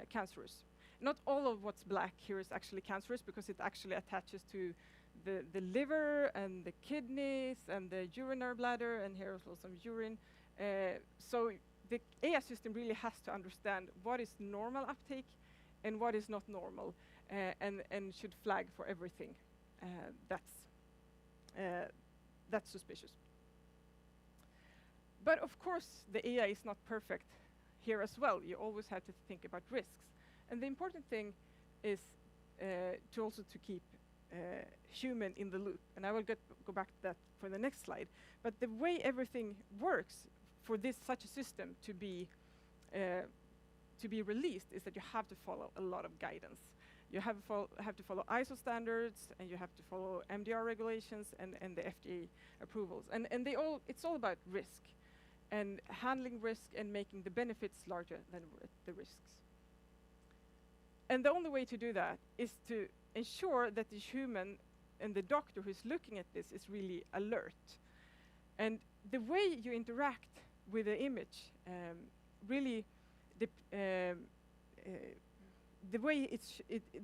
cancerous. Not all of what's black here is actually cancerous, because it actually attaches to the liver and the kidneys and the urinary bladder, and here is also some urine. So the AI system really has to understand what is normal uptake and what is not normal, and should flag for everything that's suspicious. But of course, the AI is not perfect here as well. You always have to think about risks. And the important thing is to also keep human in the loop. And I will go back to that for the next slide. But the way everything works for such a system to be released is that you have to follow a lot of guidance. You have to follow ISO standards, and you have to follow MDR regulations and the FDA approvals. And it's all about risk, and handling risk and making the benefits larger than the risks. And the only way to do that is to ensure that the human and the doctor who's looking at this is really alert. And the way you interact with the image really the way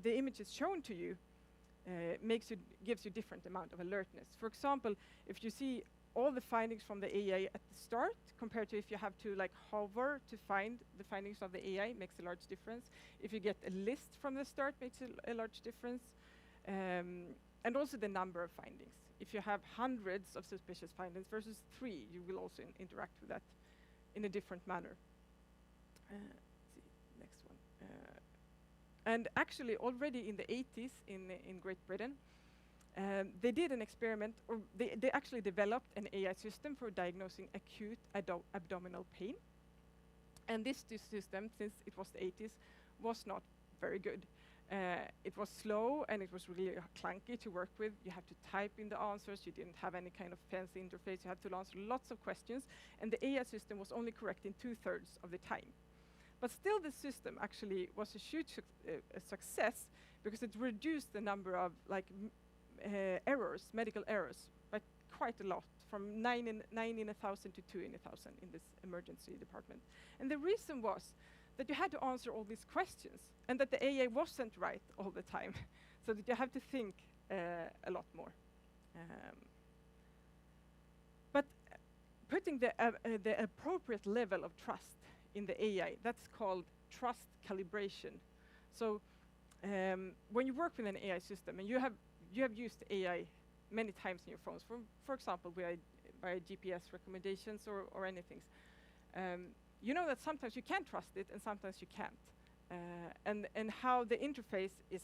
the image is shown to you gives you different amount of alertness. For example, if you see all the findings from the AI at the start compared to if you have to like hover to find the findings of the AI, makes a large difference. If you get a list from the start, makes a large difference. And also the number of findings. If you have hundreds of suspicious findings versus 3, you will also interact with that in a different manner. Let's see, next one. And actually, already in the 80s in Great Britain, they did an experiment, or they actually developed an AI system for diagnosing acute abdominal pain. And this system, since it was the 80s, was not very good. It was slow and it was really clunky to work with. You have to type in the answers. You didn't have any kind of fancy interface. You had to answer lots of questions. And the AI system was only correct in 2/3 of the time. But still, the system actually was a huge success because it reduced the number of errors, medical errors, by quite a lot, from 9 in 1,000 to 2 in 1,000 in this emergency department. And the reason was that you had to answer all these questions and that the AI wasn't right all the time, so that you have to think a lot more. But putting the appropriate level of trust in the AI, that's called trust calibration. So when you work with an AI system, and you have used AI many times in your phones, for example, via GPS recommendations or anything, you know that sometimes you can trust it and sometimes you can't. And how the interface is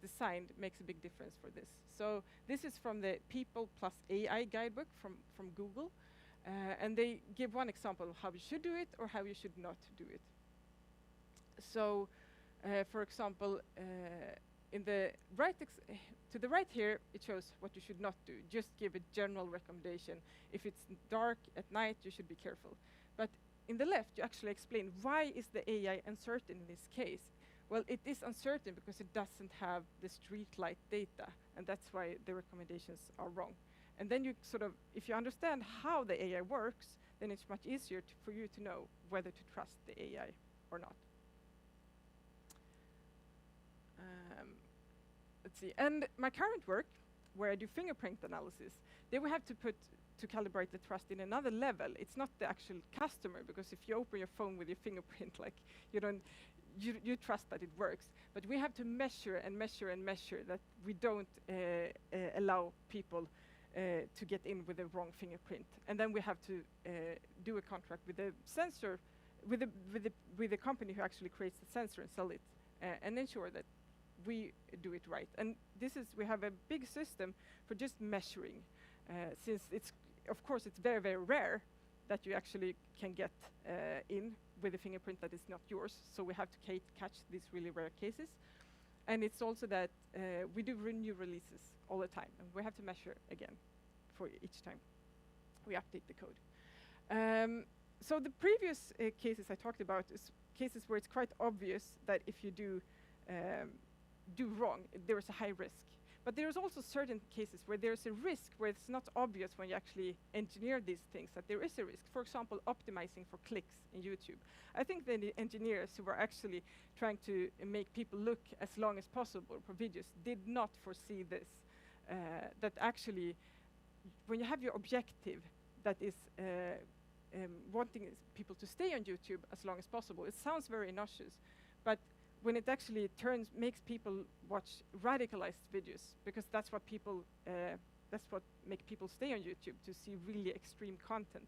designed makes a big difference for this. So this is from the People Plus AI guidebook from Google. And they give one example of how you should do it or how you should not do it. So, for example, in the to the right here, it shows what you should not do. Just give a general recommendation. If it's dark at night, you should be careful. But in the left, you actually explain why is the AI uncertain in this case. Well, it is uncertain because it doesn't have the street light data, and that's why the recommendations are wrong. And then you sort of, if you understand how the AI works, then it's much easier for you to know whether to trust the AI or not. Let's see, and my current work, where I do fingerprint analysis, they will have to calibrate the trust in another level. It's not the actual customer, because if you open your phone with your fingerprint, like you trust that it works. But we have to measure and measure and measure that we don't allow people to get in with the wrong fingerprint. And then we have to do a contract with the sensor, with the company who actually creates the sensor and sell it, and ensure that we do it right. And we have a big system for just measuring, since of course it's very, very rare that you actually can get in with a fingerprint that is not yours. So we have to catch these really rare cases. And it's also that we do new releases all the time, and we have to measure again for each time we update the code. So the previous cases I talked about is cases where it's quite obvious that if you do wrong, there is a high risk. But there's also certain cases where there's a risk where it's not obvious when you actually engineer these things that there is a risk. For example, optimizing for clicks in YouTube. I think the engineers who were actually trying to make people look as long as possible for videos did not foresee this. That actually, when you have your objective that is wanting people to stay on YouTube as long as possible, it sounds very nauseous, but when it actually makes people watch radicalized videos, because that's what make people stay on YouTube, to see really extreme content.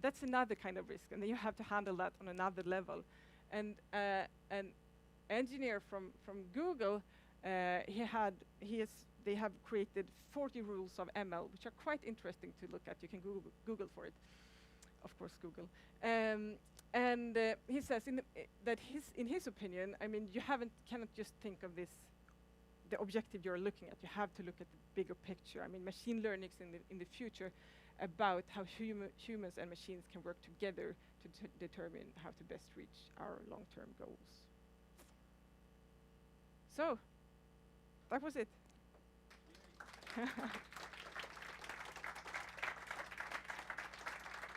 That's another kind of risk, and then you have to handle that on another level. And an engineer from Google, they have created 40 rules of ML, which are quite interesting to look at. You can Google for it, of course, Google. And he says that in his opinion, I mean, cannot just think of the objective you're looking at. You have to look at the bigger picture. I mean, machine learning is in the future about how humans and machines can work together to determine how to best reach our long-term goals. So, that was it.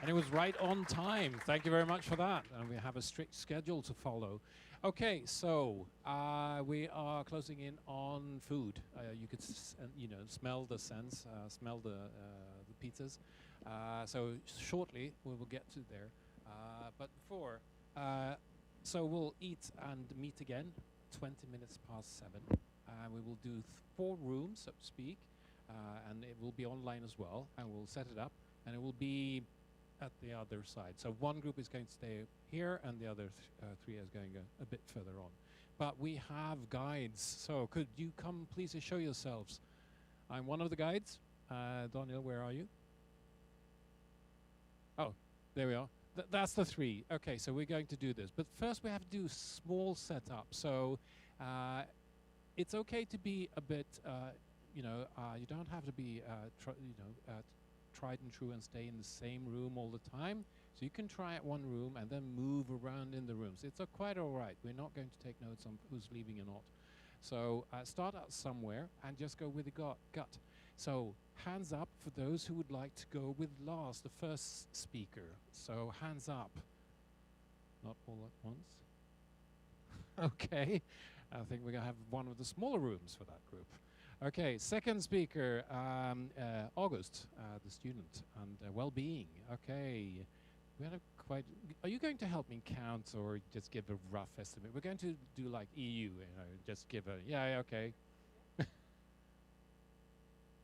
And it was right on time. Thank you very much for that. And we have a strict schedule to follow. Okay, so we are closing in on food. You could, smell the scents, smell the pizzas. So shortly we will get to there. But before, so we'll eat and meet again, 20 minutes past 7. We will do 4 rooms, so to speak, and it will be online as well. And we'll set it up, and it will be at the other side. So one group is going to stay here, and the other 3 is going a bit further on. But we have guides, so could you come please and show yourselves? I'm one of the guides. Daniel, where are you? Oh, there we are. That's the 3. Okay, so we're going to do this. But first we have to do small setup. So it's okay to be a bit, you don't have to be, tried and true and stay in the same room all the time. So you can try at one room and then move around in the rooms. It's quite all right. We're not going to take notes on who's leaving or not. So start out somewhere and just go with the gut. So hands up for those who would like to go with Lars, the first speaker. So hands up. Not all at once. Okay. I think we're going to have one of the smaller rooms for that group. Okay, second speaker, August, the student, and well-being. Okay, we had a quite. Are you going to help me count or just give a rough estimate? We're going to do like EU, just give a okay.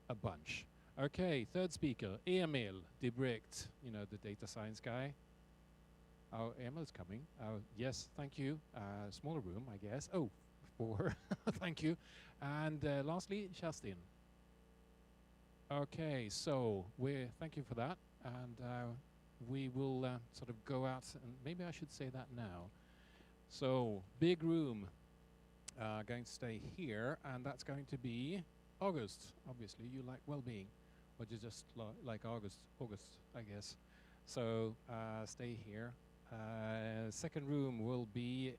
A bunch. Okay, third speaker, Emil Debricht, the data science guy. Oh, Emil's coming. Oh, yes, thank you. Smaller room, I guess. Oh, 4. Thank you. And lastly, Kerstin. Okay, so thank you for that. And we will sort of go out, and maybe I should say that now. So, big room, going to stay here, and that's going to be August. Obviously, you like well-being, or you just like August, I guess. So, stay here. Second room will be.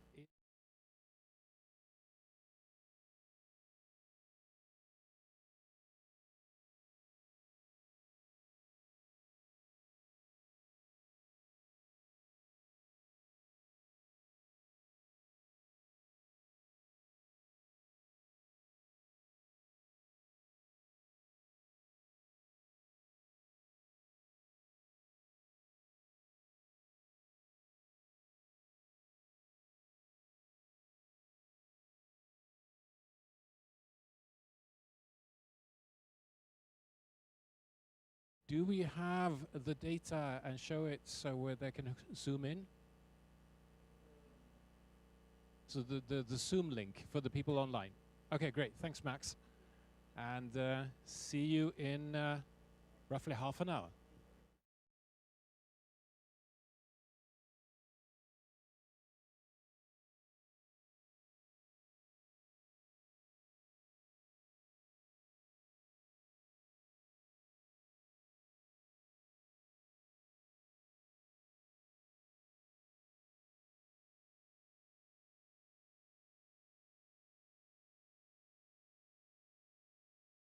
Do we have the data and show it so where they can zoom in? So the Zoom link for the people online. Okay, great. Thanks, Max. And see you in roughly half an hour.